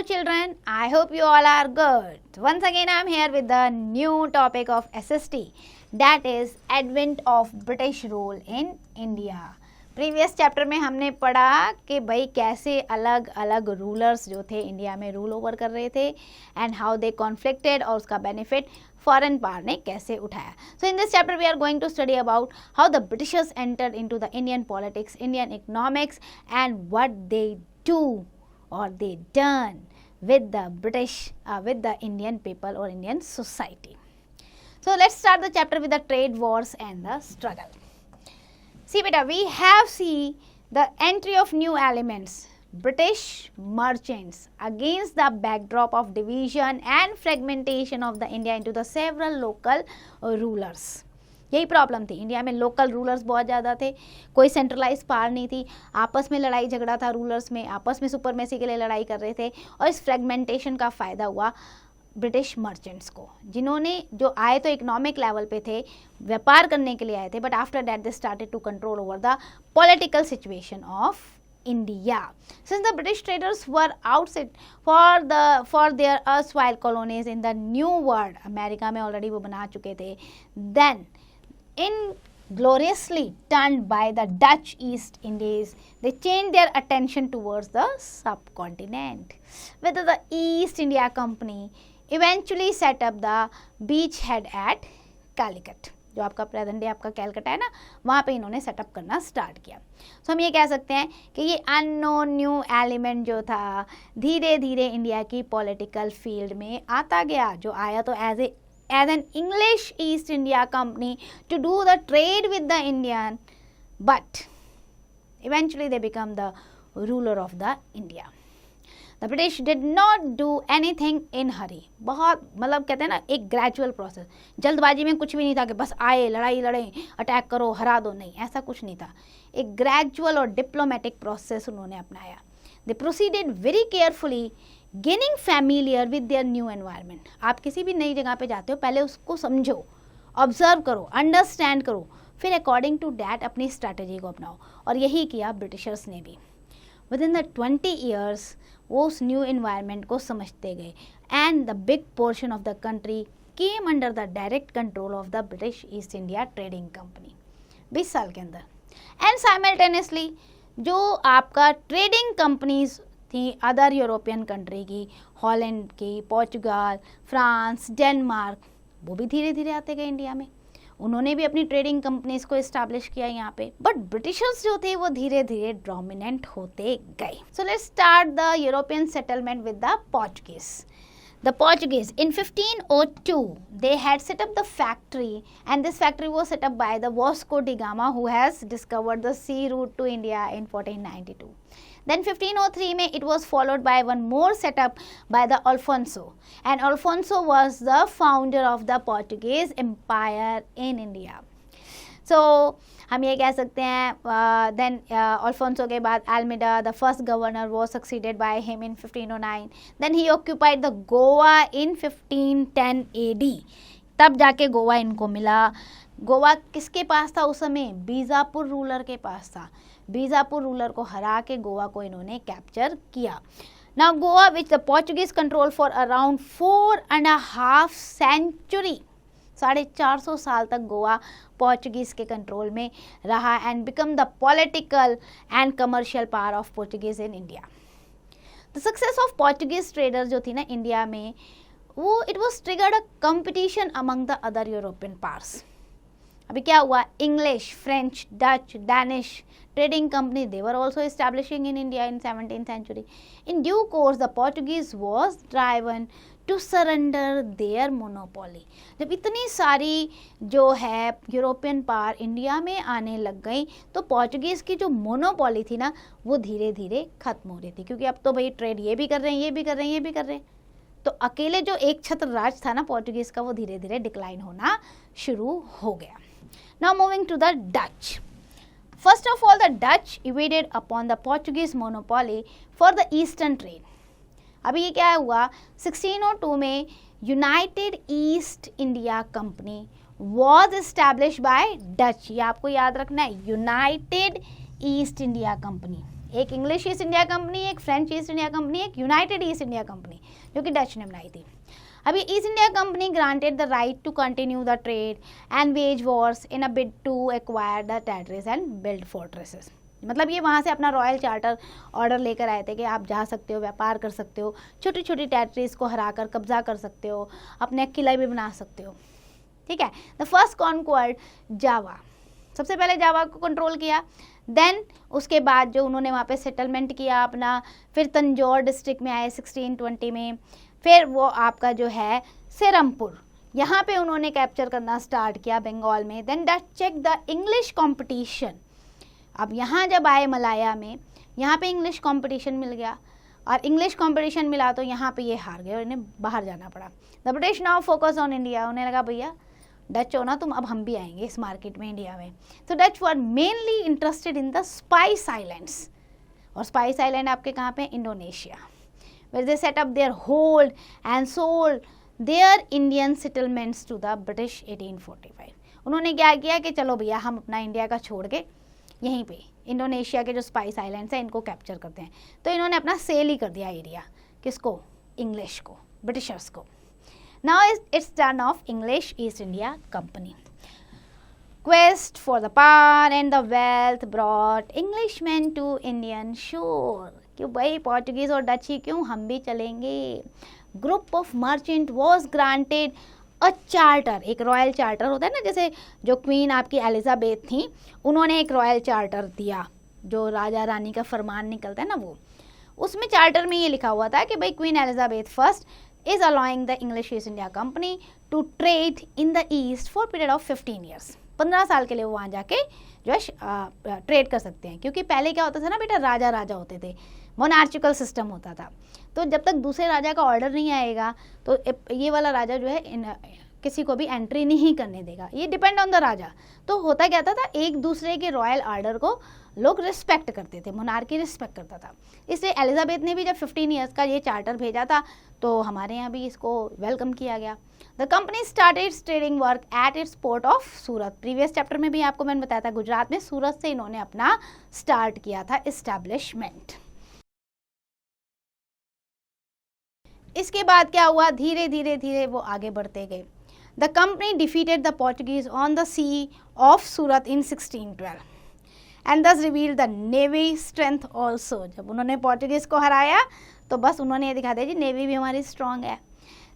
children, I hope you all are good. Once again I am here with the new topic of SST, that is advent of British rule in India. Previous chapter में हमने पढ़ा कि भाई कैसे अलग अलग rulers जो थे इंडिया में रूल ओवर कर रहे थे एंड हाउ दे कॉन्फ्लिक्टेड और उसका बेनिफिट फॉरेन पावर ने कैसे उठाया. So in this chapter we are going to study about how the Britishers entered into the Indian politics, Indian economics and what they do or they done with the British, with the Indian people or Indian society. So let's start the chapter with the trade wars and the struggle. See beta, we have seen the entry of new elements, British merchants, against the backdrop of division and fragmentation of the India into the several local rulers. यही problem थी. India में local rulers बहुत ज़्यादा थे, कोई centralise power नहीं थी, आपस में लड़ाई झगड़ा था, रूलर्स में आपस में सुपरमेसी के लिए लड़ाई कर रहे थे और इस फ्रेगमेंटेशन का फ़ायदा हुआ ब्रिटिश मर्चेंट्स को, जिन्होंने जो आए तो इकोनॉमिक लेवल पे थे, व्यापार करने के लिए आए थे, but after that they started to control over the political situation of India. Since the British traders were outside for their erstwhile colonies in the New World, America में ऑलरेडी वो बना चुके थे, then ingloriously turned by the Dutch East Indies, they changed their attention towards the subcontinent. Whether the East India Company eventually set up the beachhead at Calicut, जो आपका present day आपका Calcutta है ना, वहाँ पे इन्होंने सेटअप करना start किया. सो हम ये कह सकते हैं कि ये अननोन न्यू एलिमेंट जो था धीरे धीरे इंडिया की पॉलिटिकल फील्ड में आता गया, जो आया तो as an English East India Company to do the trade with the Indian, but eventually they become the ruler of the India. The British did not do anything in hurry. बहुत मतलब कहते हैं ना एक ग्रेजुअल प्रोसेस, जल्दबाजी में कुछ भी नहीं था कि बस आए लड़ाई लड़ें अटैक करो हरा दो, नहीं, ऐसा कुछ नहीं था. एक ग्रेजुअल और डिप्लोमेटिक प्रोसेस उन्होंने अपनाया. They proceeded very carefully, gaining familiar with their new environment. आप किसी भी नई जगह पे जाते हो, पहले उसको समझो, ऑब्जर्व करो, अंडरस्टैंड करो, फिर अकॉर्डिंग टू डैट अपनी स्ट्रैटेजी को अपनाओ. और यही किया ब्रिटिशर्स ने भी. विद इन द 20 ईयर्स वो उस न्यू एनवायरनमेंट को समझते गए and the big portion of the country came under the direct control of the British east India trading company 20 साल के अंदर. एंड साइमल्टेनियसली जो आपका ट्रेडिंग कंपनीज थी अदर यूरोपियन कंट्री की, हॉलैंड की, पोर्चुगल, फ्रांस, डेनमार्क, वो भी धीरे धीरे आते गए इंडिया में. उन्होंने भी अपनी ट्रेडिंग कंपनीज को इस्टेब्लिश किया यहाँ पे, बट ब्रिटिशर्स जो थे वो धीरे धीरे डोमिनेंट होते गए. सो let's start the European settlement with the Portuguese. The Portuguese in 1502 they had set up the factory, and this factory was set up by the Vasco da Gama, who has discovered the sea route to India in 1492. Then 1503 में it was followed by one more setup by the Alfonso, and Alfonso was the founder of the Portuguese Empire in India. So हम ये कह सकते हैं then Alfonso के बाद Almeida the first governor वो succeeded by him in 1509. Then he occupied the Goa in 1510 AD. तब जाके गोवा इनको मिला. गोवा किसके पास था उस समय? बीजापुर रूलर के पास था. बीजापुर रूलर को हरा के गोवा को इन्होंने कैप्चर किया. Now Goa which the Portuguese control for around 4.5 century, 450 साल तक गोवा पोर्चुगीज के कंट्रोल में रहा and become the political and commercial power of Portuguese in India. The success of Portuguese traders जो थी ना इंडिया में, वो it was triggered a competition among the other European powers. अभी क्या हुआ? English, French, Dutch, Danish trading company, they were also establishing in India in 17th century. In due course the Portuguese was driven to surrender their monopoly. जब इतनी सारी जो है European power India में आने लग गई तो पोर्चुगीज़ की जो मोनोपोली थी ना वो धीरे धीरे खत्म हो रही थी, क्योंकि अब तो भाई ट्रेड ये भी कर रहे हैं, ये भी कर रहे हैं, ये भी कर रहे हैं, तो अकेले जो एक छत्र राज था ना पोर्चुगीज़ का वो धीरे धीरे डिक्लाइन होना शुरू हो गया. Now moving to the Dutch. First of all, the Dutch evaded upon the Portuguese monopoly for the eastern trade. अभी ये क्या हुआ? 1602 में United East India Company was established by Dutch. ये आपको याद रखना है, यूनाइटेड ईस्ट इंडिया कंपनी. एक इंग्लिश ईस्ट इंडिया कंपनी, एक फ्रेंच ईस्ट इंडिया कंपनी, एक यूनाइटेड ईस्ट इंडिया कंपनी, जो कि डच ने बनाई थी। अभी East India Company granted the right to continue the trade and wage wars in a bid to acquire the territories and build fortresses. मतलब ये वहाँ से अपना रॉयल चार्टर ऑर्डर लेकर आए थे कि आप जा सकते हो, व्यापार कर सकते हो, छोटी छोटी टेरिटरीज को हरा कर कब्जा कर सकते हो, अपने किला भी बना सकते हो। ठीक है। द फर्स्ट कॉन्क्वर्ड जावा, सबसे पहले जावा को कंट्रोल किया। देन उसके बाद जो उन्होंने वहाँ पे सेटलमेंट किया अपना, फिर तंजौर डिस्ट्रिक्ट में आए 1620 में, फिर वो आपका जो है सेरमपुर, यहाँ पे उन्होंने कैप्चर करना स्टार्ट किया बंगाल में। Then Dutch check the English competition. अब यहाँ जब आए मलाया में, यहाँ पे इंग्लिश कंपटीशन मिल गया, और इंग्लिश कंपटीशन मिला तो यहाँ पे ये हार गए और इन्हें बाहर जाना पड़ा। The British now focus on India. उन्हें लगा भैया डच हो ना तुम, अब हम भी आएंगे इस मार्केट में, इंडिया में। तो Dutch were mainly interested in the spice islands, और स्पाइस आइलैंड आपके कहाँ पे, Indonesia, where they set up their hold and sold their Indian settlements to the British 1845। उन्होंने क्या किया कि चलो भैया हम अपना इंडिया का छोड़ के यहीं पे इंडोनेशिया के जो स्पाइस आइलैंड्स हैं इनको कैप्चर करते हैं। तो इन्होंने अपना सेल ही कर दिया एरिया, किसको, इंग्लिश को, ब्रिटिशर्स को। Now it's turn off English East India company. Quest for the power and the wealth brought Englishmen to Indian shore। क्यों भाई, पोर्टुगीज और डच ही क्यों, हम भी चलेंगे। Group of merchant was granted a charter, एक रॉयल चार्टर होता है ना, जैसे जो क्वीन आपकी एलिजाबेथ थी, उन्होंने एक रॉयल चार्टर दिया, जो राजा रानी का फरमान निकलता है ना वो। उसमें चार्टर में ये लिखा हुआ था कि भाई queen Elizabeth first is allowing the English East India Company to trade in the East for period of 15 years. 15 साल के लिए वो वहाँ जाके जो है ट्रेड कर सकते हैं, क्योंकि पहले क्या होता था ना बेटा, राजा राजा होते थे, मोनार्चिकल सिस्टम होता था। तो जब तक दूसरे राजा का ऑर्डर नहीं आएगा तो ये वाला राजा जो है किसी को भी एंट्री नहीं करने देगा, ये डिपेंड ऑन द राजा। तो होता क्या था एक दूसरे के रॉयल ऑर्डर को लोग रिस्पेक्ट करते थे, मोनार्की रिस्पेक्ट करता था। इसलिए एलिजाबेथ ने भी जब 15 ईयर्स का ये चार्टर भेजा था तो हमारे यहाँ भी इसको वेलकम किया गया। The company started trading work at its port of Surat. Previous chapter में भी आपको मैंने बताया था, गुजरात में सूरत से इन्होंने अपना स्टार्ट किया था एस्टैब्लिशमेंट। इसके बाद क्या हुआ, धीरे धीरे धीरे वो आगे बढ़ते गए। The company defeated the Portuguese on the sea of Surat in 1612 and thus revealed the navy strength also. जब उन्होंने पोर्टुगीज को हराया तो बस उन्होंने ये दिखा दिया जी नेवी भी हमारी स्ट्रांग है।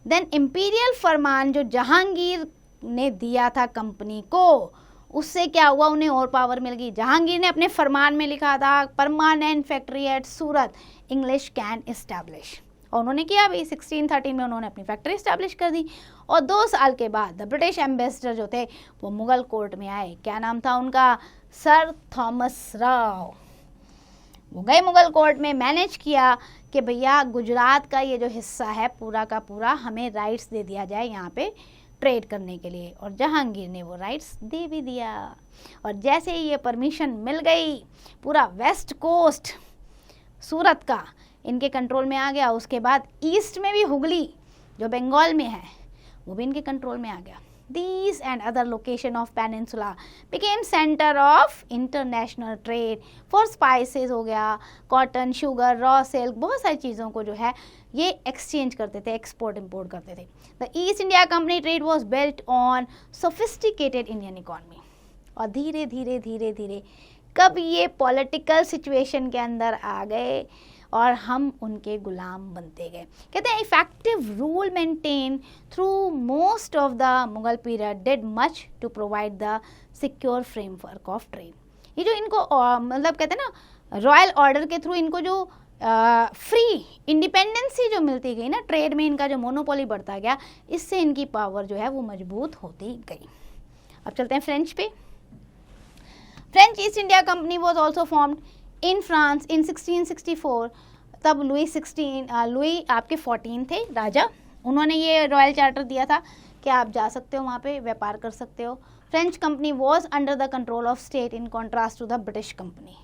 देन इम्पीरियल फरमान जो जहांगीर ने दिया था कंपनी को, उससे क्या हुआ, उन्हें और पावर मिल गई। जहांगीर ने अपने फरमान में लिखा था permanent factory eight Surat English can establish, और उन्होंने किया भी। 1613 में उन्होंने अपनी फैक्ट्री इस्टेब्लिश कर दी। और 2 साल के बाद द ब्रिटिश एम्बेसडर जो थे वो मुगल कोर्ट में आए। क्या नाम था उनका, सर थॉमस राव। वो गए मुगल कोर्ट में, मैनेज किया कि भैया गुजरात का ये जो हिस्सा है पूरा का पूरा हमें राइट्स दे दिया जाए यहाँ पे ट्रेड करने के लिए, और जहांगीर ने वो राइट्स दे भी दिया। और जैसे ही ये परमिशन मिल गई, पूरा वेस्ट कोस्ट सूरत का इनके कंट्रोल में आ गया। उसके बाद ईस्ट में भी हुगली जो बंगाल में है वो भी इनके कंट्रोल में आ गया। These and other location of peninsula became center of international trade for spices हो गया, cotton, sugar, raw silk, बहुत सारी चीज़ों को जो है ये एक्सचेंज करते थे, एक्सपोर्ट इम्पोर्ट करते थे। The East India Company trade was built on sophisticated Indian economy। और धीरे धीरे धीरे धीरे कब ये पॉलिटिकल सिचुएशन के अंदर आ गए और हम उनके गुलाम बनते गए। कहते हैं effective rule maintain through most of the Mughal period did much to provide the secure framework of trade. ये जो इनको मतलब कहते हैं ना रॉयल ऑर्डर के थ्रू इनको जो फ्री इंडिपेंडेंसी जो मिलती गई ना, ट्रेड में इनका जो मोनोपोली बढ़ता गया, इससे इनकी पावर जो है वो मजबूत होती गई। अब चलते हैं फ्रेंच पे। French East India company was also formed in France in 1664। तब लुई आपके 14 थे राजा, उन्होंने ये रॉयल चार्टर दिया था कि आप जा सकते हो वहाँ पे व्यापार कर सकते हो। French company was under the control of state in contrast to the British company.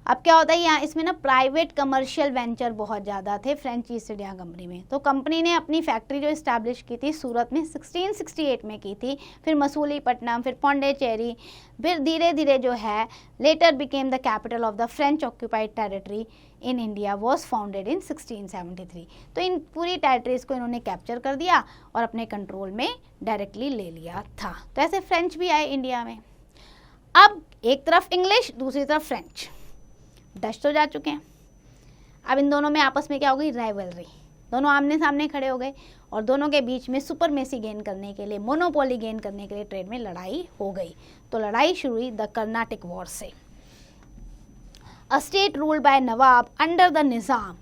अब क्या होता है यहाँ इसमें ना प्राइवेट कमर्शियल वेंचर बहुत ज़्यादा थे फ्रेंच ईस्ट इंडिया कंपनी में। तो कंपनी ने अपनी फैक्ट्री जो इस्टेब्लिश की थी सूरत में 1668 में की थी, फिर मसूलीपट्टनम, फिर पौंडीचेरी, फिर धीरे धीरे जो है letter became the capital of the French occupied territory in India was founded in 1673। तो इन पूरी टेरिटरीज को इन्होंने कैप्चर कर दिया और अपने कंट्रोल में डायरेक्टली ले लिया था। तो ऐसे फ्रेंच भी आए इंडिया में। अब एक तरफ इंग्लिश, दूसरी तरफ फ्रेंच। डच तो जा चुके हैं, अब इन दोनों में आपस में क्या हो गई, राइवलरी। दोनों आमने सामने खड़े हो गए और दोनों के बीच में सुपरमेसी गेन करने के लिए, मोनोपोली गेन करने के लिए ट्रेड में लड़ाई हो गई। तो लड़ाई शुरू हुई द कर्नाटिक वॉर से। A state ruled by nawab under the Nizam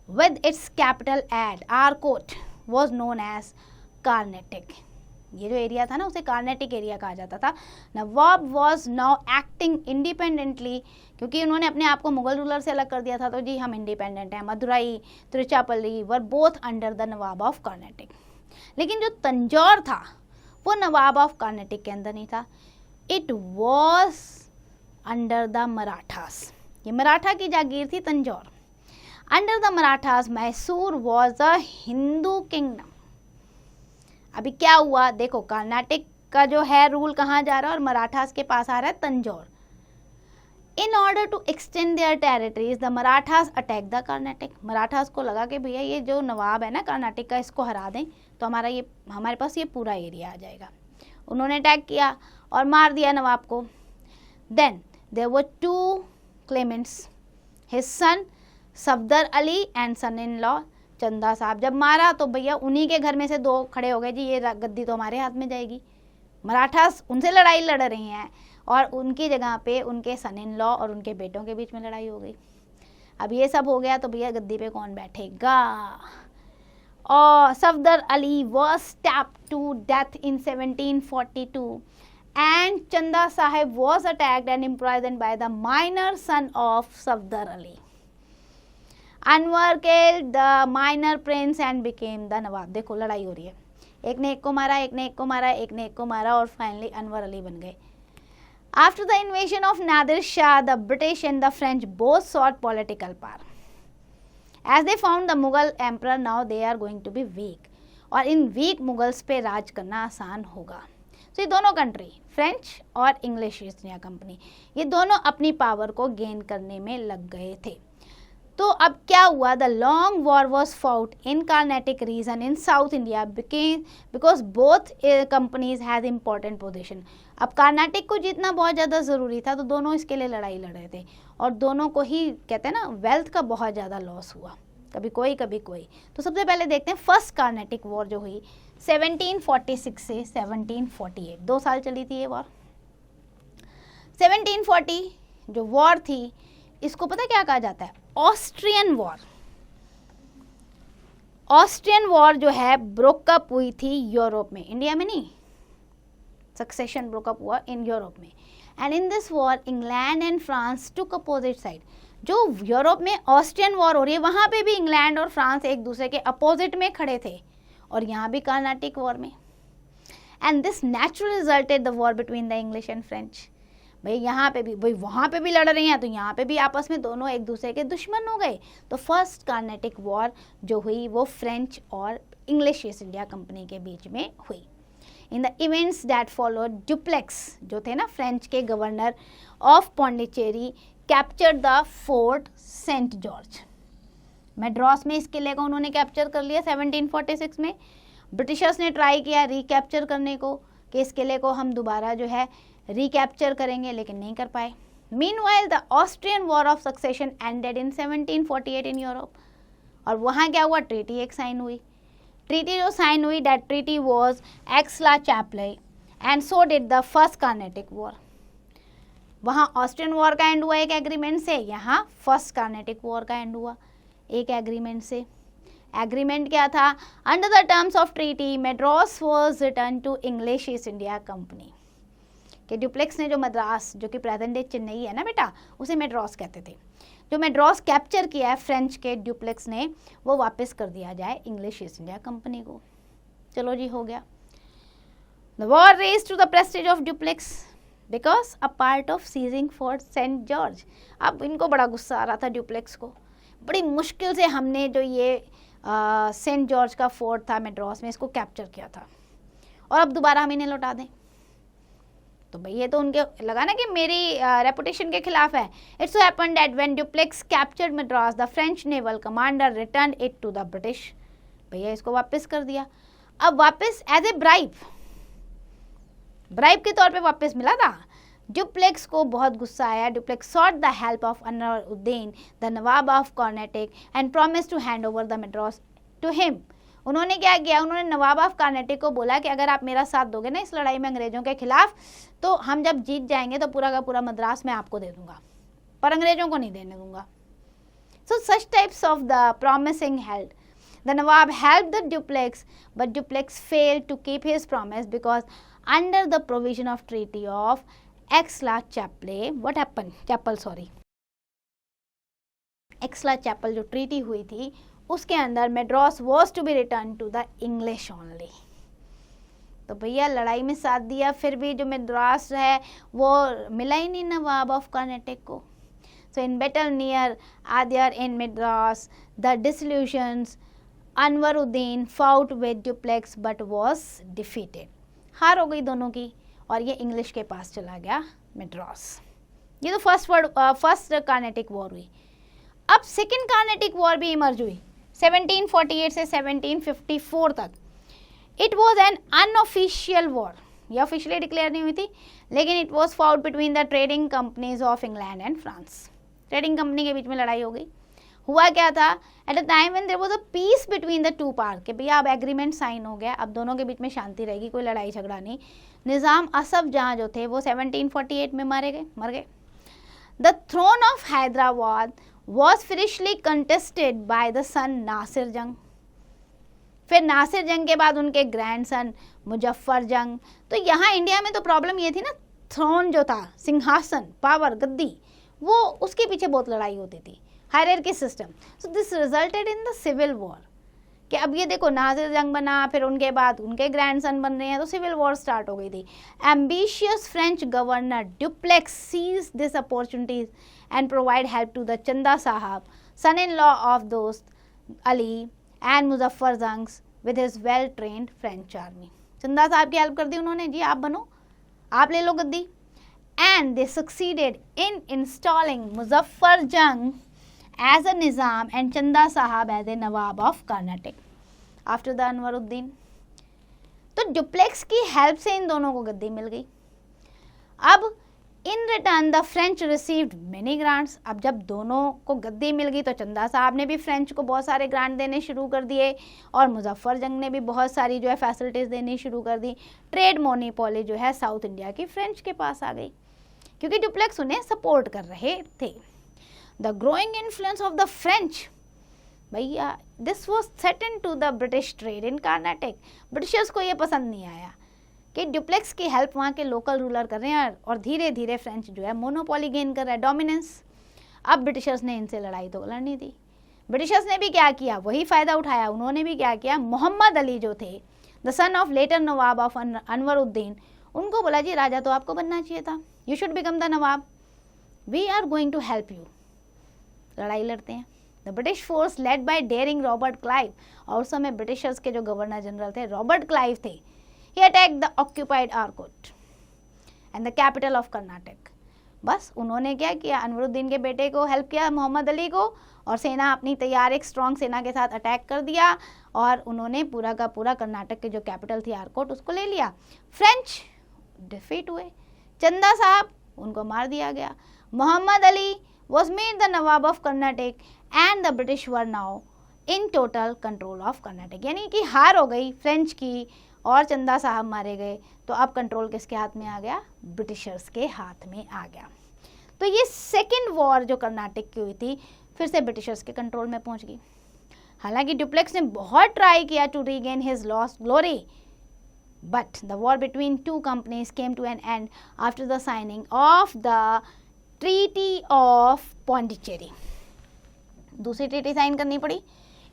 with its capital at Arcot was known as Carnatic. ये जो एरिया था ना उसे कार्नेटिक एरिया कहा जाता था। नवाब वॉज नाउ एक्टिंग इंडिपेंडेंटली, क्योंकि उन्होंने अपने आप को मुगल रूलर से अलग कर दिया था, तो जी हम इंडिपेंडेंट हैं। Madurai, Tiruchirappalli were both under the nawab of Carnatic. लेकिन जो तंजौर था वो नवाब ऑफ कर्नाटिक के अंदर नहीं था, it was under the Marathas. ये मराठा की जागीर थी Tanjore. Under the Marathas Mysore was a Hindu kingdom. अभी क्या हुआ देखो, कर्नाटक का जो है रूल कहाँ जा रहा है और मराठास के पास आ रहा है Tanjore. In order to extend their territories the Marathas attack the Carnatic. Marathas को लगा कि भैया ये जो नवाब है ना कर्नाटक का, इसको हरा दें तो हमारे पास ये पूरा एरिया आ जाएगा। उन्होंने अटैक किया और मार दिया नवाब को। Then there were two claimants, his son Safdar Ali and son in law Chanda Sahib. जब मारा तो भैया उन्हीं के घर में से दो खड़े हो गए, जी ये गद्दी तो हमारे हाथ में जाएगी। मराठास उनसे लड़ाई लड़ रही हैं और उनकी जगह पे उनके सन इन लॉ और उनके बेटों के बीच में लड़ाई हो गई। अब ये सब हो गया तो भैया गद्दी पे कौन बैठेगा। और Safdar Ali was stabbed to death in 1742 and Chanda Sahib was attacked and imprisoned by the minor son of Safdar Ali. Anwar killed the minor prince and became the nawab. देखो लड़ाई हो रही है, एक ने एक को मारा, एक ने एक को मारा, एक ने एक को मारा और फाइनली अनवर अली बन गए। After the invasion of Nadir Shah, the British and the French both sought political power. As they found the Mughal emperor now they are going to be weak, और इन वीक मुगल्स पे राज करना आसान होगा। तो ये दोनों कंट्री फ्रेंच और English East India company, ये दोनों अपनी पावर को गेन करने में लग गए थे। तो अब क्या हुआ, the long war was fought in Carnatic region in south India because both companies has important position. अब कर्नाटक को जीतना बहुत ज़्यादा ज़रूरी था, तो दोनों इसके लिए लड़ाई लड़ रहे थे और दोनों को ही कहते हैं ना वेल्थ का बहुत ज़्यादा लॉस हुआ, कभी कोई कभी कोई। तो सबसे पहले देखते हैं फर्स्ट कार्नेटिक वॉर जो हुई 1746 से 1748, 2 साल चली थी ये वॉर। 1740 जो वॉर थी इसको पता क्या कहा जाता है, ऑस्ट्रियन वॉर। ऑस्ट्रियन वॉर जो है ब्रोकअप हुई थी यूरोप में, इंडिया में नहीं। सक्सेशन ब्रोकअप हुआ इन यूरोप में and in this war England and France took opposite side. जो यूरोप में ऑस्ट्रियन वॉर हो रही है वहां पे भी इंग्लैंड और फ्रांस एक दूसरे के अपोजिट में खड़े थे और यहाँ भी कर्नाटिक वॉर में। And this naturally resulted the war between the English and French. भाई यहाँ पे भी, भाई वहाँ पे भी लड़ रही हैं तो यहाँ पे भी आपस में दोनों एक दूसरे के दुश्मन हो गए। तो फर्स्ट कार्नेटिक वॉर जो हुई वो फ्रेंच और इंग्लिश ईस्ट इंडिया कंपनी के बीच में हुई। In the events that followed Dupleix जो थे ना फ्रेंच के governor of Pondicherry capture the fort Saint George. Madras में इस किले को उन्होंने कैप्चर कर लिया 1746 में। ब्रिटिशर्स ने ट्राई किया रिकैप्चर करने को कि इस किले को हम दोबारा जो है रिकैप्चर करेंगे, लेकिन नहीं कर पाए। Meanwhile the Austrian war of succession ended in 1748 in Europe. और वहाँ क्या हुआ, ट्रीटी एक साइन हुई। ट्रीटी जो साइन हुई that treaty was Aix-la-Chapelle and so did the first Carnatic war. वहाँ ऑस्ट्रियन वॉर का एंड हुआ एक एग्रीमेंट से, यहाँ फर्स्ट कार्नेटिक वॉर का एंड हुआ एक एग्रीमेंट से। एग्रीमेंट क्या था, under the terms of treaty Madras was return to English East India Company. कि डुप्लेक्स ने जो मद्रास जो कि प्रेजेंट डे चेन्नई है ना बेटा, उसे मेड्रॉस कहते थे, जो मेड्रॉस कैप्चर किया है फ्रेंच के डुप्लेक्स ने, वो वापस कर दिया जाए इंग्लिश ईस्ट इंडिया कंपनी को। चलो जी हो गया। The war raise to the prestige of Dupleix. Because a part of seizing fort Saint George. अब इनको बड़ा गुस्सा आ रहा था ड्यूप्लेक्स को, बड़ी मुश्किल से हमने जो ये सेंट जॉर्ज का फोर्ट था मेड्रास में, इसको कैप्चर किया था और अब दोबारा हम इन्हें लौटा दें। तो भाई ये तो उनके लगा ना कि मेरी रेपुटेशन के खिलाफ है। It's so happened that when Dupleix captured Madras the French naval commander return it to the British. भैया इसको वापस कर दिया, अब वापस एज ए ब्राइब के तौर पे वापस मिला था। ड्यूप्लेक्स को बहुत गुस्सा आया। Dupleix sought the help of Anwaruddin the nawab of Karnataka and promised to hand over the Madras to him। उन्होंने क्या किया, उन्होंने नवाब ऑफ कर्नाटक को बोला कि अगर आप मेरा साथ दोगे ना इस लड़ाई में अंग्रेजों के खिलाफ, तो हम जब जीत जाएंगे तो पूरा का पूरा मद्रास मैं आपको दे दूंगा, पर अंग्रेजों को नहीं देने दूंगा। So such types of the promising held the nawab helped the Duplex, but Duplex failed to keep his promise because under the provision of treaty of Aix-la-Chapelle, what happened? Aix-la-Chapelle जो ट्रीटी हुई थी उसके अंदर Madras was to be return to the English only. तो भैया लड़ाई में साथ दिया, फिर भी जो मेड्रास है वो मिला ही नहीं नवाब ऑफ कर्नाटक को। So in battle near Adyar in Madras the dissolutions Anwaruddin fought with Dupleix but was defeated. हार हो गई दोनों की और ये इंग्लिश के पास चला गया मेड्रास। ये तो फर्स्ट कर्नाटिक वॉर हुई। अब सेकेंड कर्नाटिक वॉर भी इमर्ज हुई 1748 से 1754 तक। It was an unofficial war, ये ऑफिशियली डिक्लेयर नहीं हुई थी, लेकिन it was fought between the trading companies of England and France. Trading company के बीच में लड़ाई हो गई। हुआ क्या था, at a time when there was a peace between the two part, कि भैया अब एग्रीमेंट साइन हो गया, अब दोनों के बीच में शांति रहेगी, कोई लड़ाई झगड़ा नहीं। निज़ाम असफ जहाँ जो थे वो 1748 में मर गए। The throne of Hyderabad was fiercely contested by the son Nasir Jung. फिर नासिर जंग के बाद उनके ग्रैंडसन मुजफ्फर जंग। तो यहाँ इंडिया में तो प्रॉब्लम ये थी ना, थ्रोन जो था, सिंहासन, पावर, गद्दी, वो उसके पीछे बहुत लड़ाई होती थी, hierarchy system. So this resulted in the civil war, कि अब ये देखो नासिर जंग बना, फिर उनके बाद उनके ग्रैंडसन बन रहे हैं, तो सिविल वॉर स्टार्ट हो गई थी। Ambitious French governor Dupleix seize this opportunities and provide help to the Chanda Sahab, son-in-law of Dost Ali and Muzaffar Zangs with his well-trained French army। चंदा साहब की हेल्प कर दी उन्होंने, जी आप बनो, आप ले लो गद्दी। And they succeeded in installing Muzaffar Jang as a Nizam and Chanda Sahab as a Nawab of Karnataka after the Anwaruddin। तो ड्यूप्लेक्स की हेल्प से इन दोनों को गद्दी मिल गई। अब in return the French received many grants. अब जब दोनों को गद्दी मिल गई तो चंदा साहब ने भी फ्रेंच को बहुत सारे ग्रांट देने शुरू कर दिए और मुजफ्फर जंग ने भी बहुत सारी जो है फैसिलिटीज़ देनी शुरू कर दी। ट्रेड मोनोपोली जो है साउथ इंडिया की फ्रेंच के पास आ गई, क्योंकि ड्यूप्लेक्स उन्हें सपोर्ट कर रहे थे। The growing influence of the French, भैया this was threaten to the British trade in Karnataka. Britishers को ये पसंद नहीं आया कि ड्यूप्लेक्स की हेल्प वहाँ के लोकल रूलर कर रहे हैं और धीरे धीरे फ्रेंच जो है मोनोपोली गेन कर रहा है, डोमिनेंस। अब ब्रिटिशर्स ने इनसे लड़ाई तो लड़नी थी। ब्रिटिशर्स ने भी क्या किया, वही फ़ायदा उठाया। उन्होंने भी क्या किया, मोहम्मद अली जो थे the son of latter nawab of Anwaruddin, उनको बोला जी राजा तो आपको बनना चाहिए था, you should become the nawab, we are going to help you. लड़ाई लड़ते हैं। The British force led by daring Robert Clive, और उस समय ब्रिटिशर्स के जो गवर्नर जनरल थे रॉबर्ट क्लाइव थे। He attacked the occupied Arcot and the capital of Karnataka। बस उन्होंने क्या किया, अनवरुद्दीन के बेटे को हेल्प किया, मोहम्मद अली को, और सेना अपनी तैयार एक स्ट्रॉन्ग सेना के साथ अटैक कर दिया और उन्होंने पूरा का पूरा कर्नाटक की जो कैपिटल थी आरकोट उसको ले लिया। फ्रेंच डिफीट हुए, चंदा साहब उनको मार दिया गया। Mohammed Ali was made the nawab of Karnataka and the British were now in total control of Karnataka. यानी कि हार हो गई फ्रेंच की और चंदा साहब मारे गए, तो अब कंट्रोल किसके हाथ में आ गया, ब्रिटिशर्स के हाथ में आ गया। तो ये सेकेंड वॉर जो कर्नाटक की हुई थी फिर से ब्रिटिशर्स के कंट्रोल में पहुंच गई। हालांकि ड्यूप्लेक्स ने बहुत ट्राई किया to regain his lost glory, but the war between two companies came to an end after the signing of the treaty of Pondicherry. दूसरी ट्रीटी साइन करनी पड़ी,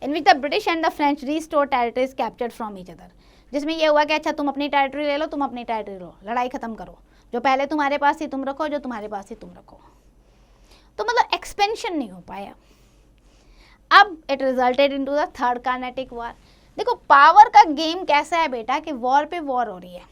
in which the British and the French restore territories captured from each other, जिसमें ये हुआ कि अच्छा तुम अपनी टेरिटरी ले लो, तुम अपनी टेरिटरी लो, लड़ाई खत्म करो, जो पहले तुम्हारे पास थी तुम रखो, जो तुम्हारे पास थी तुम रखो। तो मतलब एक्सपेंशन नहीं हो पाया। अब it resulted into the third Carnatic war. देखो पावर का गेम कैसा है बेटा कि वॉर पे वॉर हो रही है,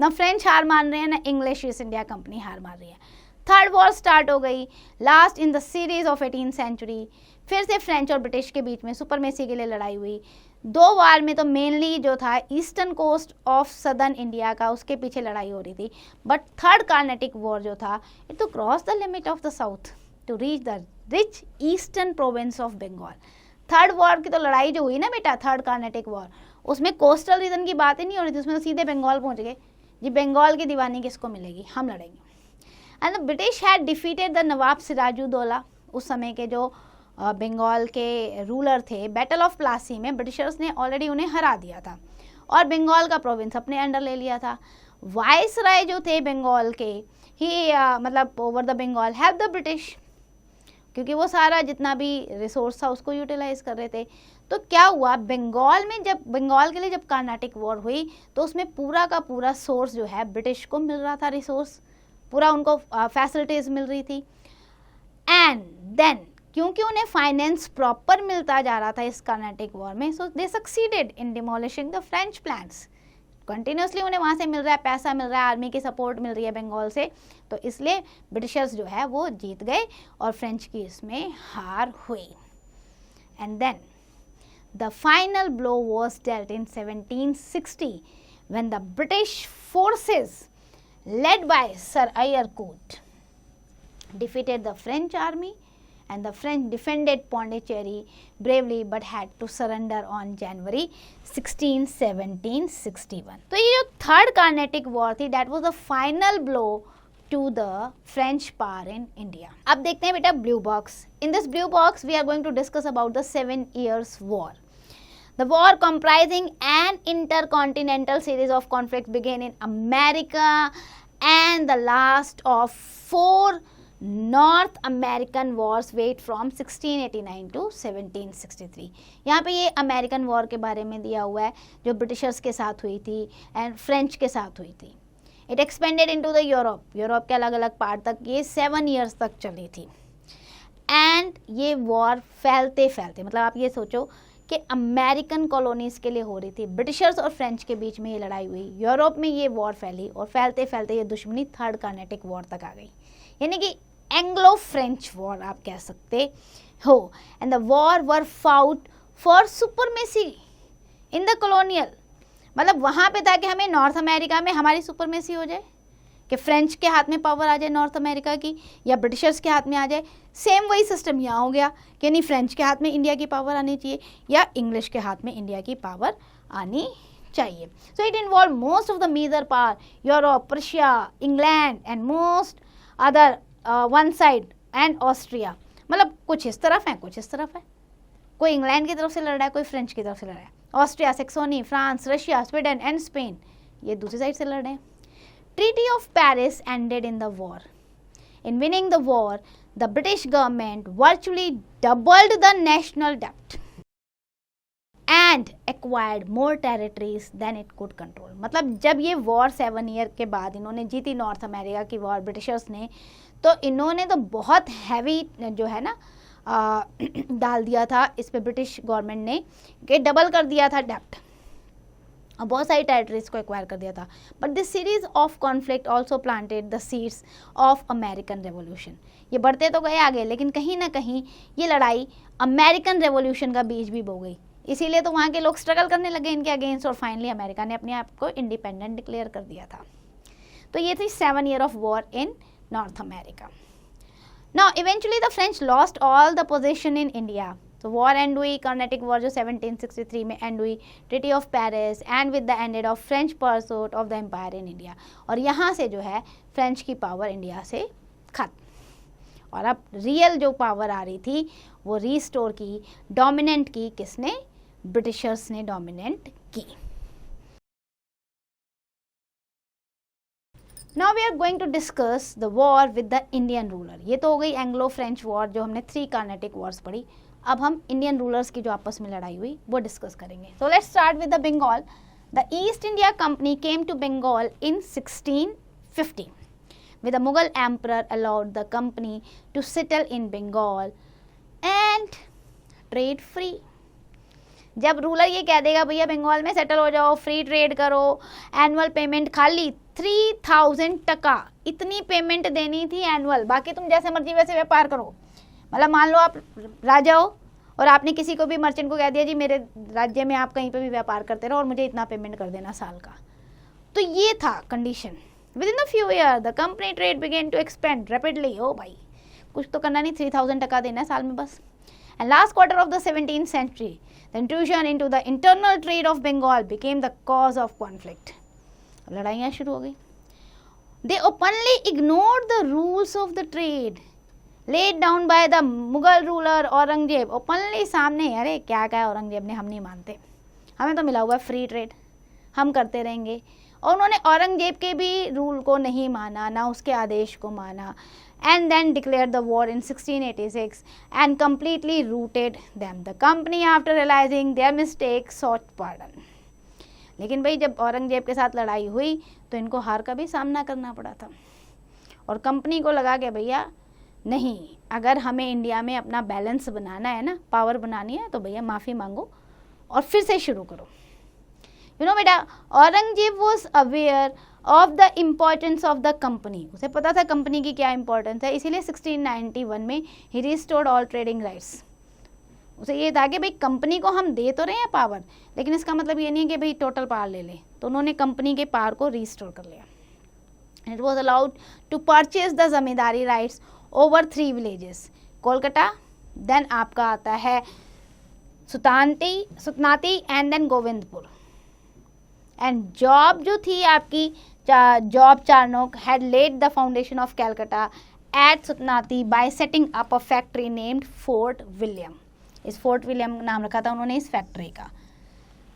ना फ्रेंच हार मान रहे हैं ना इंग्लिश ईस्ट इंडिया कंपनी हार मान रही है। थर्ड वॉर स्टार्ट हो गई, last in the series of 18th century. फिर से फ्रेंच और ब्रिटिश के बीच में सुपरमेसी के लिए लड़ाई हुई। दो वार में तो मेनली जो था eastern coast of southern India का, उसके पीछे लड़ाई हो रही थी। बट थर्ड कार्नेटिक वॉर जो था, it to cross the limit of the south to reach the rich eastern province of Bengal. Third war की तो लड़ाई जो हुई ना बेटा, थर्ड कार्नेटिक वॉर, उसमें कोस्टल रीजन की बात ही नहीं हो रही थी, उसमें तो सीधे बंगाल पहुंच गए जी। बंगाल की दीवानी किसको मिलेगी, हम लड़ेंगे। And the British had defeated the nawab Siraj-ud-Daulah, उस समय के जो बंगाल के रूलर थे। बैटल ऑफ प्लासी में ब्रिटिशर्स ने ऑलरेडी उन्हें हरा दिया था और बंगाल का प्रोविंस अपने अंडर ले लिया था। वाइसराय जो थे बंगाल के, ही मतलब over the Bengal have the British, क्योंकि वो सारा जितना भी रिसोर्स था उसको यूटिलाइज कर रहे थे। तो क्या हुआ, बंगाल में जब बंगाल के लिए जब कार्नाटिक वॉर हुई तो उसमें पूरा का पूरा सोर्स जो है ब्रिटिश को मिल रहा था, रिसोर्स पूरा उनको फैसिलिटीज मिल रही थी। एंड देन क्योंकि उन्हें फाइनेंस प्रॉपर मिलता जा रहा था इस कार्नाटिक वॉर में, so they succeeded in demolishing the French plans. Continuously उन्हें वहाँ से मिल रहा है, पैसा मिल रहा है, आर्मी की सपोर्ट मिल रही है बंगाल से, तो इसलिए ब्रिटिशर्स जो है वो जीत गए और फ्रेंच की इसमें हार हुई। And then the final blow was dealt in 1760 when the British forces led by Sir Ayercourt defeated the French army, and the French defended Pondicherry bravely but had to surrender on January 16, 1761. तो ये जो third Carnatic war थी, that was the final blow to the French power in India. अब देखते हैं बेटा blue box. In this blue box we are going to discuss about the 7 years war. The war comprising an intercontinental series of conflicts began in America and the last of 4 North American wars waged from 1689 to 1763. यहाँ पे ये American war के बारे में दिया हुआ है जो ब्रिटिशर्स के साथ हुई थी एंड फ्रेंच के साथ हुई थी। It expanded into the Europe के अलग अलग पार्ट तक ये 7 years तक चली थी। एंड ये वॉर फैलते फैलते, मतलब आप ये सोचो कि अमेरिकन कॉलोनीज के लिए हो रही थी, ब्रिटिशर्स और फ्रेंच के बीच में ये लड़ाई हुई, यूरोप में ये वॉर फैली और फैलते फैलते ये दुश्मनी थर्ड कार्नेटिक वॉर तक आ गई, यानी कि एंग्लो फ्रेंच वॉर आप कह सकते हो। And the war were fought for supremacy in the colonial, मतलब वहाँ पे था कि हमें नॉर्थ अमेरिका में हमारी सुपरमेसी हो जाए, कि फ्रेंच के हाथ में पावर आ जाए नॉर्थ अमेरिका की या ब्रिटिशर्स के हाथ में आ जाए। सेम वही सिस्टम यहाँ हो गया कि नहीं फ्रेंच के हाथ में इंडिया की पावर आनी चाहिए या इंग्लिश के हाथ में इंडिया की पावर आनी चाहिए। So it involve most of the major power, Europe, Prussia, England and most other one side and Austria, मतलब कुछ इस तरफ है कुछ इस तरफ है, कोई इंग्लैंड की तरफ से लड़ रहा है कोई फ्रेंच की तरफ से लड़ रहा है, Austria, Saxony, France, Russia, Sweden and Spain ये दूसरी साइड से लड़ रहे हैं। Treaty of Paris ended in the war. In winning the war, the British government virtually doubled the national debt and acquired more territories than it could control. मतलब जब ये war 7 year के बाद इन्होंने जीती नॉर्थ अमेरिका की war Britishers ने, तो इन्होंने तो बहुत हैवी जो है ना डाल दिया था इस पे ब्रिटिश गवर्नमेंट ने, कि डबल कर दिया था डेप्ट और बहुत सारी टेरिटरीज को एक्वायर कर दिया था। But this series of conflict also planted the seeds of American revolution. ये बढ़ते तो गए आगे, लेकिन कहीं ना कहीं ये लड़ाई अमेरिकन रेवोल्यूशन का बीज भी बो गई, इसीलिए तो वहाँ के लोग स्ट्रगल करने लगे इनके अगेंस्ट और फाइनली अमेरिका ने अपने आप को इंडिपेंडेंट डिक्लेयर कर दिया था। तो ये थी 7 year of war in North America. Now eventually the French lost all the possession in India. तो वॉर एंड हुई, कार्नेटिक वॉर जो 1763 में एंड हुई, treaty of Paris end with the ended of French pursuit of the empire in India, और यहाँ से जो है फ्रेंच की पावर इंडिया से खत्म और अब रियल जो पावर आ रही थी वो रीस्टोर की, डोमिनेंट की किसने, ब्रिटिशर्स ने डोमिनेंट की। Now we are going to discuss the war with the Indian ruler. ये तो हो गई एंग्लो फ्रेंच वॉर जो हमने 3 कार्नेटिक वॉर्स पढ़ी। अब हम इंडियन रूलर्स की जो आपस में लड़ाई हुई वो डिस्कस करेंगे। So let's start with the Bengal. The East India Company came to Bengal in 1650 with the Mughal emperor allowed the company to settle in Bengal and trade free. जब रूलर ये कह देगा भैया बंगाल में सेटल हो जाओ, फ्री ट्रेड करो, annual payment खाली 3000 टका, इतनी पेमेंट देनी थी एनुअल, बाकी तुम जैसे मर्जी वैसे व्यापार करो. मतलब मान लो आप राजा हो और आपने किसी को भी मर्चेंट को कह दिया जी मेरे राज्य में आप कहीं पे भी व्यापार करते रहो और मुझे इतना पेमेंट कर देना साल का. तो ये था condition. Within a few year the company trade began to expand rapidly. ओ भाई कुछ तो करना नहीं, 3000 टका देना है साल में बस. And last quarter of the 17th century the intrusion into the internal trade of Bengal became the cause of conflict. लड़ाइयाँ शुरू हो गई. They openly ignored the rules of the trade laid down by the Mughal ruler Aurangzeb. Openly सामने, अरे क्या क्या औरंगजेब ने, हम नहीं मानते, हमें तो मिला हुआ है फ्री ट्रेड, हम करते रहेंगे. और उन्होंने औरंगजेब के भी रूल को नहीं माना, ना उसके आदेश को माना. And then declared the war in 1686 and completely routed them. The company, after realizing their mistake, sought pardon. लेकिन भाई जब औरंगजेब के साथ लड़ाई हुई तो इनको हार का भी सामना करना पड़ा था. और कंपनी को लगा कि भैया नहीं, अगर हमें इंडिया में अपना बैलेंस बनाना है ना, पावर बनानी है, तो भैया माफ़ी मांगो और फिर से शुरू करो. यू नो बेटा, Aurangzeb was aware of the importance of the company. उसे पता था कंपनी की क्या इंपॉर्टेंस है, इसीलिए 1691 में ही रिस्टोर्ड ऑल ट्रेडिंग राइट्स. उसे ये था कि भाई कंपनी को हम दे तो रहे हैं पावर, लेकिन इसका मतलब ये नहीं है कि भाई टोटल पावर ले लें. तो उन्होंने कंपनी के पावर को रिस्टोर कर लिया. It was allowed to purchase the zamindari rights over 3 villages, Kolkata, then आपका आता है Sutanati and then Govindpur. And Job जो थी आपकी, Job Charnock had laid the foundation of Calcutta at Sutanati by setting up a factory named Fort William. इस Fort William नाम रखा था उन्होंने इस फैक्ट्री का.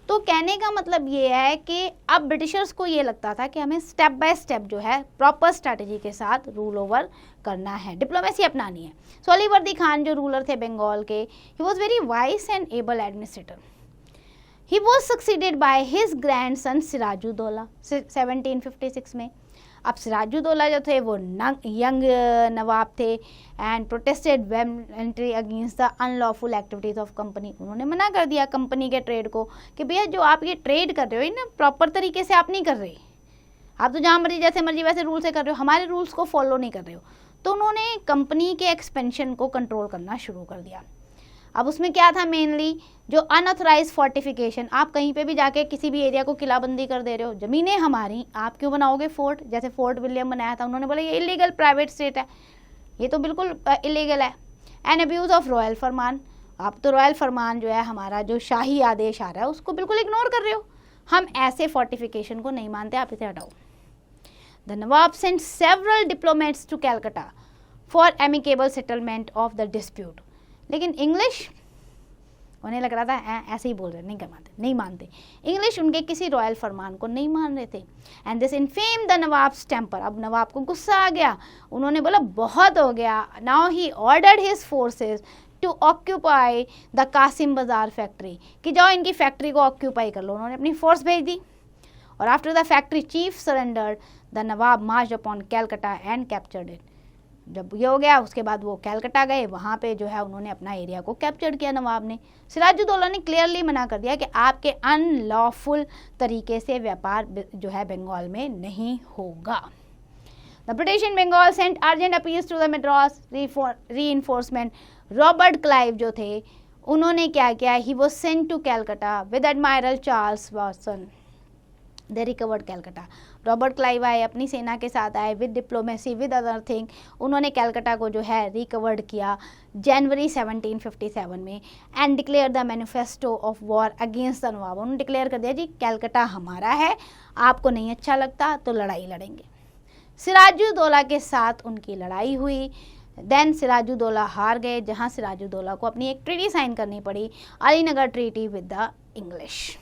तो कहने का मतलब ये है कि अब ब्रिटिशर्स को ये लगता था कि हमें स्टेप बाय स्टेप जो है प्रॉपर स्ट्रैटेजी के साथ रूल ओवर करना है, डिप्लोमेसी अपनानी है. सो अली वर्दी खान जो रूलर थे बंगाल के, he was very wise and able administrator. He was succeeded by his grandson Sirajuddaulah 1756 में. अब सिराजुद्दौला जो थे वो यंग नवाब थे and protested vehemently against the unlawful activities of company. उन्होंने मना कर दिया कंपनी के ट्रेड को कि भैया जो आप ये ट्रेड कर रहे हो ना प्रॉपर तरीके से आप नहीं कर रहे, आप तो जहाँ मर्जी जैसे मर्जी वैसे रूल से कर रहे हो, हमारे रूल्स को फॉलो नहीं कर रहे हो. तो उन्होंने कंपनी के एक्सपेंशन को कंट्रोल करना शुरू कर दिया. अब उसमें क्या था मेनली, जो अनऑथराइज फोर्टिफिकेशन, आप कहीं पे भी जाके किसी भी एरिया को किलाबंदी कर दे रहे हो, ज़मीनें हमारी, आप क्यों बनाओगे फोर्ट. जैसे फोर्ट विलियम बनाया था, उन्होंने बोला ये इलीगल प्राइवेट स्टेट है, ये तो बिल्कुल इलीगल है. एंड अब्यूज़ ऑफ रॉयल फरमान, आप तो रॉयल फरमान जो है हमारा जो शाही आदेश आ रहा है उसको बिल्कुल इग्नोर कर रहे हो, हम ऐसे फोर्टिफिकेशन को नहीं मानते, आप इसे हटाओ. The nawab sent several diplomats to Calcutta for amicable settlement of the dispute. लेकिन इंग्लिश उन्हें लग रहा था ऐसे ही बोल रहे, नहीं मानते. इंग्लिश उनके किसी रॉयल फरमान को नहीं मान रहे थे. And this inflame the nawab's temper. अब नवाब को गुस्सा आ गया, उन्होंने बोला बहुत हो गया. Now he ordered his forces to occupy the Kasim Bazar factory, कि जाओ इनकी फैक्ट्री को ऑक्यूपाई कर लो. उन्होंने अपनी फोर्स भेज दी. और after the factory chief surrendered the Nawab March upon Calcutta and captured it. जब ये हो गया उसके बाद वो कैलकाटा गए, वहाँ पे जो है उन्होंने अपना एरिया को कैप्चर किया नवाब ने. सिराजुद्दौला ने क्लियरली मना कर दिया कि आपके अनलॉफुल तरीके से व्यापार जो है बंगाल में नहीं होगा. The British in Bengal sent urgent appeals to the Madras reinforcement. Robert Clive जो थे उन्होंने क्या किया, he was sent to Calcutta with admiral Charles Watson. They recovered Calcutta. Robert Clive आए, अपनी सेना के साथ आए, with diplomacy with other thing. उन्होंने कैलकाटा को जो है रिकवर्ड किया जनवरी 1757 में and declare the manifesto of war against the nawab. उन्होंने डिक्लेयर कर दिया जी कैलकाटा हमारा है, आपको नहीं अच्छा लगता तो लड़ाई लड़ेंगे. सिराजुद्दौला के साथ उनकी लड़ाई हुई. देन सिराजुद्दौला हार गए, जहाँ सिराजुद्दौला को अपनी एक ट्रीटी साइन करनी पड़ी, Alinagar treaty with the English.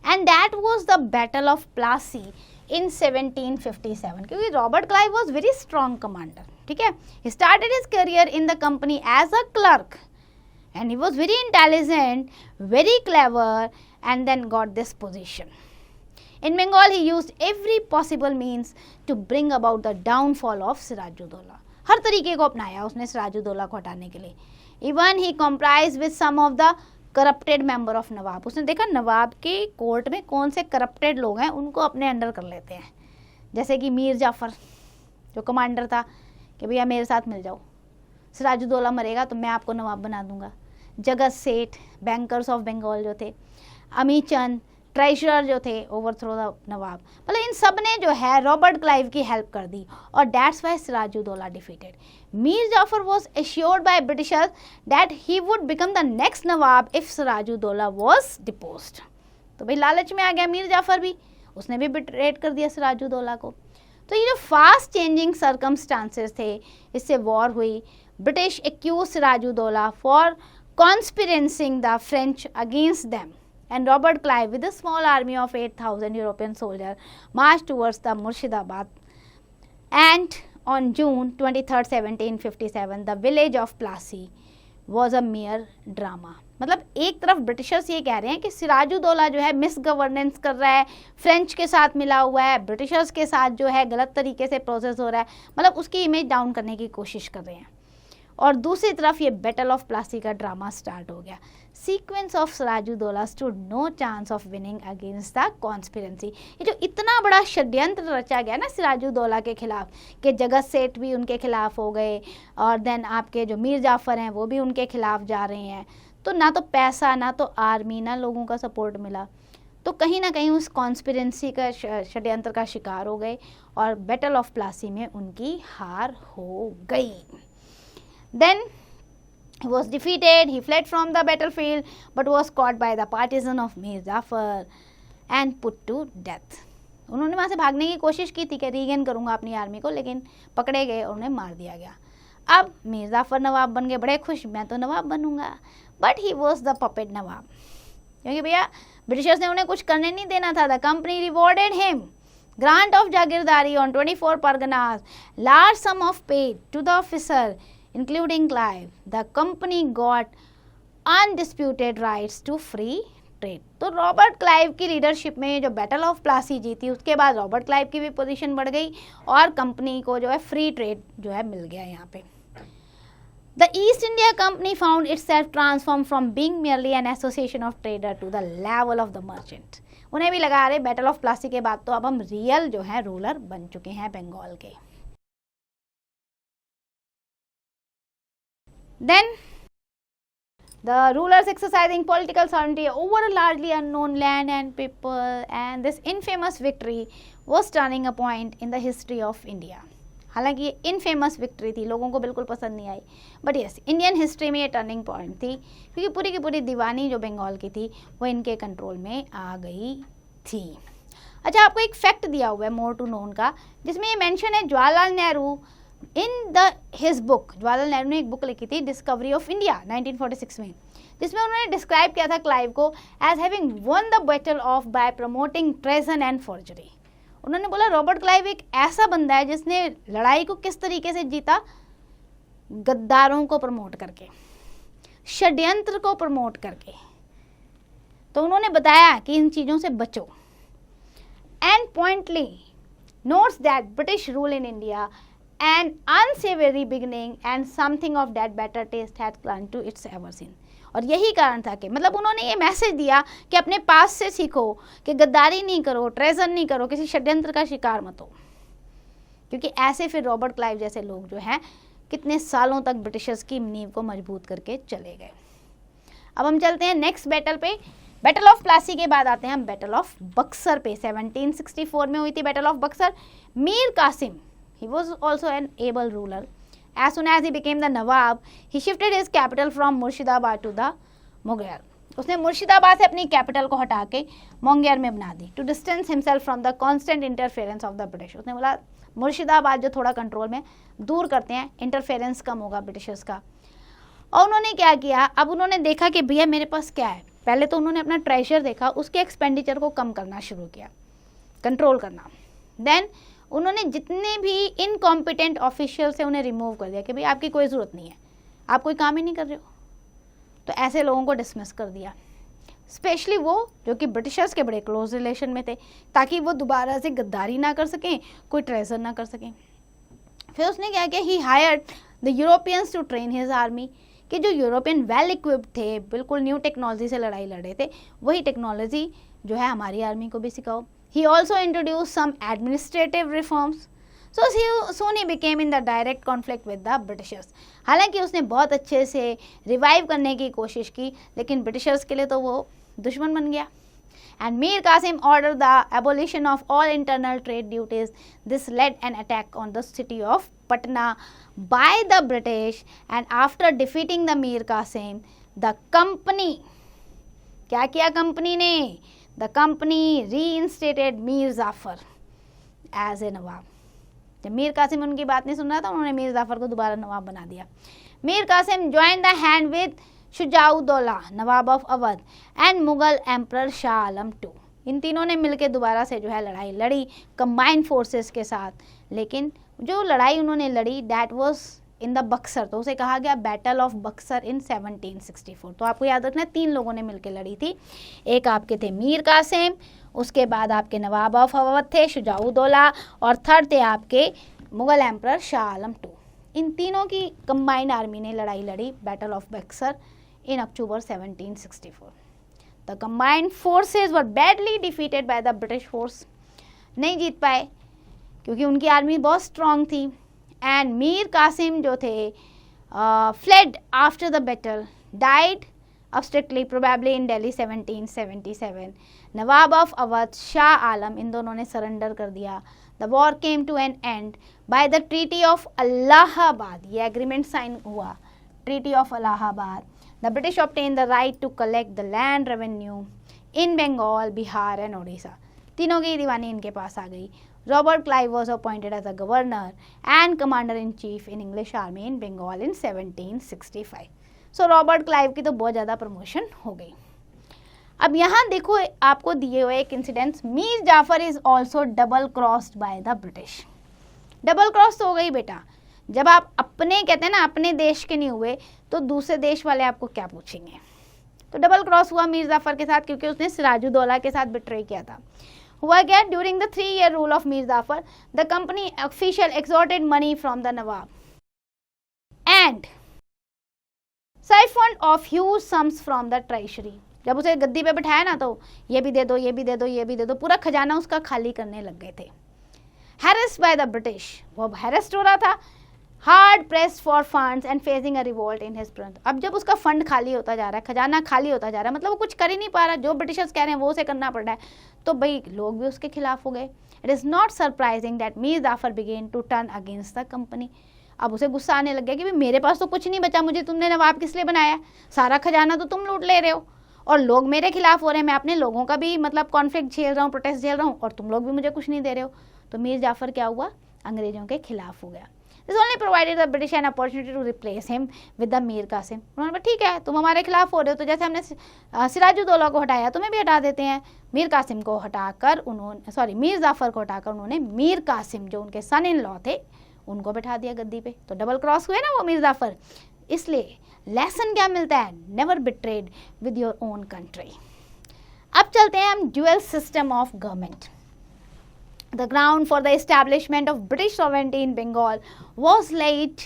And that was the battle of Plassey in 1757. क्योंकि Robert Clive was very strong commander, ठीक है. He started his career in the company as a clerk and he was very intelligent, very clever and then got this position. In Bengal, he used every possible means to bring about the downfall of Sirajuddaulah. हर तरीके को अपनाया उसने सिराजुद्दौला को हटाने के लिए. Even he compromised with some of the corrupted member of nawab. उसने देखा नवाब के कोर्ट में कौन से करप्टेड लोग हैं, उनको अपने अंडर कर लेते हैं. जैसे कि मीर जाफ़र जो कमांडर था कि भैया मेरे साथ मिल जाओ, सिराजुद्दौला मरेगा तो मैं आपको नवाब बना दूंगा. जगत सेठ, बैंकर्स ऑफ बंगाल जो थे, अमीर चंद ट्रेजरर जो थे, ओवरथ्रो द नवाब. मतलब इन सब ने जो है रॉबर्ट क्लाइव की हेल्प कर दी और that's why Siraj-ud-Daulah defeated. Mir Jafar was assured by Britishers that he would become the next nawab if Siraj-ud-Daulah was deposed. तो भाई लालच में आ गया मीर जाफर भी, उसने भी बिट्रेड कर दिया सिराजुद्दौला को. तो ये जो फास्ट चेंजिंग सर्कमस्टांसेस थे, इससे वॉर हुई. British accuse Siraj-ud-Daulah for conspiring the French against them. And Robert Clive, with a small army of 8,000 European soldiers, marched towards the Murshidabad. And on June 23rd, 1757, the village of Plassey was a mere drama. मतलब एक तरफ Britishers ये कह रहे हैं कि सिराजुद्दौला जो है मिस गवर्नेंस कर रहा है, फ्रेंच के साथ मिला हुआ है, ब्रिटिशर्स के साथ जो है गलत तरीके से प्रोसेस हो रहा है, मतलब उसकी इमेज डाउन करने की कोशिश कर रहे हैं. और दूसरी तरफ ये बैटल ऑफ प्लासी का ड्रामा स्टार्ट हो गया. Sequence of Sirajuddaulah stood no chance of winning against the conspiracy. ये जो इतना बड़ा षड्यंत्र रचा गया ना सिराजुद्दौला के खिलाफ, कि जगत सेठ भी उनके खिलाफ हो गए और देन आपके जो मीर जाफ़र हैं वो भी उनके खिलाफ जा रहे हैं. तो ना तो पैसा, ना तो आर्मी, ना लोगों का सपोर्ट मिला. तो कहीं ना कहीं उस कॉन्स्पिरेंसी का षड्यंत्र का शिकार हो गए और बैटल ऑफ प्लासी में उनकी हार हो गई. Then he was defeated, he fled from the battlefield but was caught by the partisan of Mir Jafar and put to death. उन्होंने वहाँ से भागने की कोशिश की थी कि रीगेन करूँगा अपनी आर्मी को, लेकिन पकड़े गए और उन्हें मार दिया गया. अब मीर जाफ़र नवाब बन गए, बड़े खुश, मैं तो नवाब बनूंगा. But he was the puppet nawab, क्योंकि भैया ब्रिटिशर्स ने उन्हें कुछ करने नहीं देना था. The company rewarded him grant of jagirdari on 24 Parganas, large sum of pay to the officer including Clive. The company got undisputed rights to free trade. तो रॉबर्ट क्लाइव की लीडरशिप में जो बैटल ऑफ प्लासी जीती, उसके बाद रॉबर्ट क्लाइव की भी position बढ़ गई और कंपनी को जो है फ्री ट्रेड जो है मिल गया यहाँ पे. The East India Company found itself transformed from being merely an association of trader to the level of the merchant. उन्हें भी लगा रहे बैटल ऑफ प्लासी के बाद तो अब हम रियल जो है रूलर बन चुके हैं बंगाल के. Then the rulers exercising political sovereignty over a largely unknown land and people, and this infamous victory was turning a point in the history of India. हालांकि ये इनफेमस विक्ट्री थी, लोगों को बिल्कुल पसंद नहीं आई, बट यस इंडियन हिस्ट्री में ये टर्निंग पॉइंट थी, क्योंकि पूरी की पूरी दीवानी जो बंगाल की थी वो इनके कंट्रोल में आ गई थी. अच्छा, आपको एक फैक्ट दिया हुआ है मोर टू नोन का, जिसमें ये मेंशन है Jawaharlal Nehru in the his book. Jawaharlal Nehru ने एक बुक लिखी थी डिस्कवरी ऑफ इंडिया 1946 में, जिसमें उन्होंने डिस्क्राइब किया था क्लाइव को as having won the battle of by promoting treason and forgery. उन्होंने बोला रॉबर्ट क्लाइव एक ऐसा बंदा है जिसने लड़ाई को किस तरीके से जीता, गद्दारों को प्रमोट करके, षड्यंत्र को प्रमोट करके. तो उन्होंने बताया कि इन चीज़ों से बचो. And pointedly notes that British rule in India an unsavory beginning and something of that better taste had clung to its ever since. और यही कारण था कि मतलब उन्होंने ये मैसेज दिया कि अपने पास से सीखो कि गद्दारी नहीं करो, ट्रेजन नहीं करो, किसी षड्यंत्र का शिकार मत हो, क्योंकि ऐसे फिर रॉबर्ट क्लाइव जैसे लोग जो हैं कितने सालों तक ब्रिटिशर्स की नींव को मजबूत करके चले गए. अब हम चलते हैं नेक्स्ट बैटल पे. बैटल ऑफ प्लासी के बाद आते हैं हम बैटल ऑफ बक्सर पे. 1764 में हुई थी battle of Buxar. Mir Kasim, he was also an able ruler. As soon as he became the Nawab, he shifted his capital from Murshidabad to the Mughal. उसने मुर्शिदाबाद से अपनी कैपिटल को हटा के मुंगेर में बना दी, to distance himself from the constant interference of the British. उसने बोला मुर्शिदाबाद जो थोड़ा कंट्रोल में दूर करते हैं, इंटरफेरेंस कम होगा ब्रिटिशर्स का. और उन्होंने क्या किया, अब उन्होंने देखा कि भैया मेरे पास क्या है. पहले तो उन्होंने अपना ट्रेजर देखा, उसके एक्सपेंडिचर को कम करना शुरू किया, कंट्रोल करना. देन उन्होंने जितने भी इनकॉम्पिटेंट ऑफिशियल से उन्हें रिमूव कर दिया कि भाई आपकी कोई ज़रूरत नहीं है, आप कोई काम ही नहीं कर रहे हो, तो ऐसे लोगों को डिसमिस कर दिया. स्पेशली वो जो कि ब्रिटिशर्स के बड़े क्लोज रिलेशन में थे, ताकि वो दोबारा से गद्दारी ना कर सकें, कोई ट्रेजर ना कर सकें। फिर उसने क्या किया, he hired the Europeans to train his army, कि जो यूरोपियन वेल इक्विप्ड थे, बिल्कुल न्यू टेक्नोलॉजी से लड़ाई लड़ रहे थे, वही टेक्नोलॉजी जो है हमारी आर्मी को भी सिखाओ। He also introduce some administrative reforms, so soon he became in the direct conflict with the Britishers। हालांकि उसने बहुत अच्छे से रिवाइव करने की कोशिश की, लेकिन ब्रिटिशर्स के लिए तो वो दुश्मन बन गया। And Mir Qasim ordered the abolition of all internal trade duties. This led an attack on the city of Patna by the British, and after defeating the Mir Qasim, the company, क्या किया company ने, the company reinstated Mir Jafar as a नवाब। जब मीर कासिम उनकी बात नहीं सुन रहा था, उन्होंने मीर जाफर को दोबारा नवाब बना दिया। Mir Qasim join the hand with Shuja-ud-Daulah nawab of Awadh and Mughal emperor Shah Alam two. इन तीनों ने मिलकर दोबारा से जो है लड़ाई लड़ी कंबाइंड फोर्सेस के साथ, लेकिन जो लड़ाई उन्होंने लड़ी that was in the Buxar, तो उसे कहा गया बैटल ऑफ बक्सर इन 1764। तो आपको याद रखना है 3 लोगों ने मिलकर लड़ी थी, एक आपके थे मीर कासिम, उसके बाद आपके नवाब ऑफ अवध थे शुजाउद्दौला, और थर्ड थे आपके मुगल एम्परर शाह आलम टू। इन तीनों की कंबाइंड आर्मी ने लड़ाई लड़ी battle of Buxar in October 1764। The combined forces were badly defeated by the British force, नहीं जीत पाए क्योंकि उनकी आर्मी बहुत स्ट्रांग थी। एंड मीर कासिम जो थे fled after the battle, died obstinately probably in Delhi 1777। Nawab of Awadh Shah Alam, इन दोनों ने सरेंडर कर दिया। The war came to an end by the treaty of Allahabad, ये एग्रीमेंट साइन हुआ treaty of Allahabad. The British obtain the right to collect the land revenue in Bengal, Bihar and Odisha. तीनों की दीवानी इनके पास आ गई। Robert Clive was appointed as a governor and commander in chief in English army in Bengal in 1765। So Robert Clive की तो बहुत ज़्यादा प्रमोशन हो गई। अब यहाँ देखो आपको दिए हुए एक incidence, Mir Jafar is also double crossed by the British. Double cross तो हो गई बेटा, जब आप अपने कहते हैं ना अपने देश के नहीं हुए तो दूसरे देश वाले आपको क्या पूछेंगे। तो डबल क्रॉस हुआ मीर जाफर के साथ, क्योंकि उसने सिराजुद्दौला के साथ बिट्रे किया था। हुआ क्या, during the 3-year rule of Mir Jafar the company official extorted money from the nawab and siphoned off huge sums from the treasury। जब उसे गद्दी पे बिठाया ना तो ये भी दे दो, ये भी दे दो, ये भी दे दो, पूरा खजाना उसका खाली करने लग गए थे। harassed by the British, वो harassed हो रहा था, hard pressed for funds and facing a revolt in his front। अब जब उसका फंड खाली होता जा रहा है, खजाना खाली होता जा रहा है, मतलब वो कुछ कर ही नहीं पा रहा, जो ब्रिटिशर्स कह रहे हैं वो उसे करना पड़ रहा है, तो भाई लोग भी उसके खिलाफ हो गए। It is not surprising that Mir Jafar began to turn against the company. अब उसे गुस्सा आने लग गया कि भाई मेरे पास तो कुछ नहीं बचा, मुझे तुमने नवाब किस लिए बनाया, सारा खजाना तो तुम लूट ले रहे हो और लोग मेरे खिलाफ हो रहे हैं, मैं अपने लोगों का भी मतलब कॉन्फ्लिक्ट झेल रहा हूँ, प्रोटेस्ट झेल रहा हूँ, और तुम लोग भी मुझे कुछ नहीं दे रहे हो। तो मीर जाफर क्या हुआ, अंग्रेजों के खिलाफ हो गया। This only provided the British an opportunity to replace him with the Mir Kasim. उन्होंने कहा ठीक है तुम हमारे खिलाफ हो रहे हो, तो जैसे हमने सिराजुद्दौला को हटाया तुम्हें भी हटा देते हैं। मीर कासिम को हटाकर उन्होंने मीर जाफर को हटाकर उन्होंने मीर कासिम जो उनके सन इन लॉ थे उनको बैठा दिया गद्दी पे। तो डबल क्रॉस हुए ना वो मीर जाफर। इसलिए लेसन क्या मिलता है, never betrayed with your own country. अब चलते हैं हम dual system of government. The ground for the establishment of British sovereignty in Bengal was laid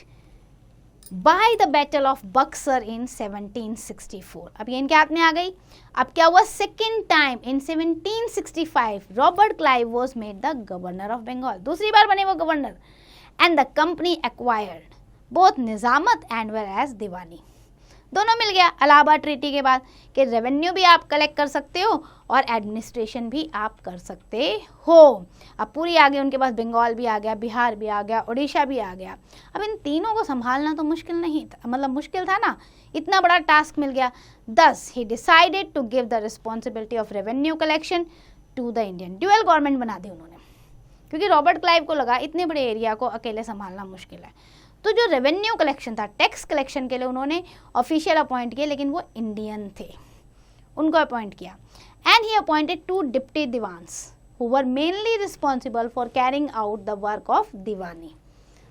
by the Battle of Buxar in 1764। अब ये इनके हाथ में आ गई। अब क्या हुआ, second time in 1765 Robert Clive was made the governor of Bengal. दूसरी बार बने वो governor. And the company acquired both nizamat and whereas diwani, दोनों मिल गया इलाहाबाद ट्रीटी के बाद कि रेवेन्यू भी आप कलेक्ट कर सकते हो और एडमिनिस्ट्रेशन भी आप कर सकते हो। अब पूरी आ गई उनके पास, बंगाल भी आ गया, बिहार भी आ गया, उड़ीसा भी आ गया। अब इन तीनों को संभालना तो मुश्किल नहीं था, मतलब मुश्किल था ना, इतना बड़ा टास्क मिल गया। Thus he decided to give the responsibility of revenue collection to the Indian. Dual government बना दी उन्होंने, क्योंकि रॉबर्ट क्लाइव को लगा इतने बड़े एरिया को अकेले संभालना मुश्किल है। तो जो रेवेन्यू कलेक्शन था, टैक्स कलेक्शन के लिए उन्होंने ऑफिशियल अपॉइंट किए, लेकिन वो इंडियन थे, उनको अपॉइंट किया। And he appointed 2 deputy diwans who were mainly responsible for carrying out the work of diwani.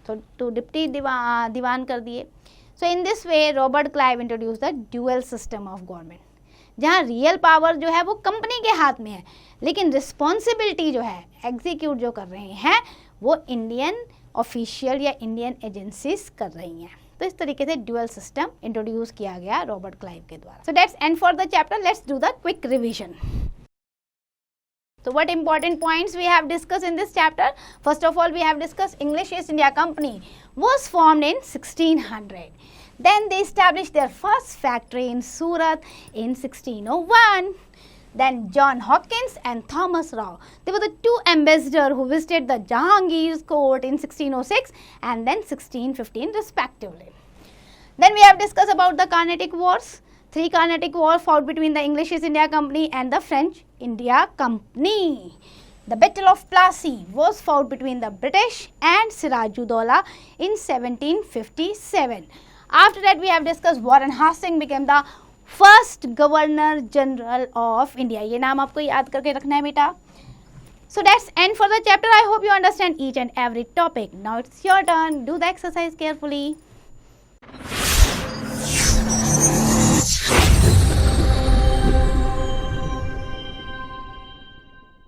तो 2 डिप्टी दीवान कर दिए। So in this way Robert Clive introduce the dual system of government. जहाँ रियल पावर जो है वो कंपनी के हाथ में है, लेकिन रिस्पॉन्सिबिलिटी जो है एग्जीक्यूट जो कर रहे हैं वो इंडियन ऑफिशियल या इंडियन एजेंसीज कर रही हैं। तो इस तरीके से ड्यूअल सिस्टम इंट्रोड्यूस किया गया रॉबर्ट क्लाइव के द्वारा। So that's and for the chapter, let's do the quick revision. So what important points we have discussed in this chapter? First of all, we have discussed English East India Company was formed in 1600. Then they established their first factory in Surat in 1601. Then John Hopkins and Thomas Rao, they were the two ambassadors who visited the Jahangir's court in 1606 and then 1615 respectively. Then we have discussed about the Carnatic Wars. 3 Carnatic Wars fought between the English East India Company and the French India Company. The Battle of Plassey was fought between the British and Sirajuddaula in 1757. After that, we have discussed Warren Hastings became the first Governor General of India. ये नाम आपको याद करके रखना है बेटा. So that's end for the chapter. I hope you understand each and every topic. Now it's your turn. Do the exercise carefully.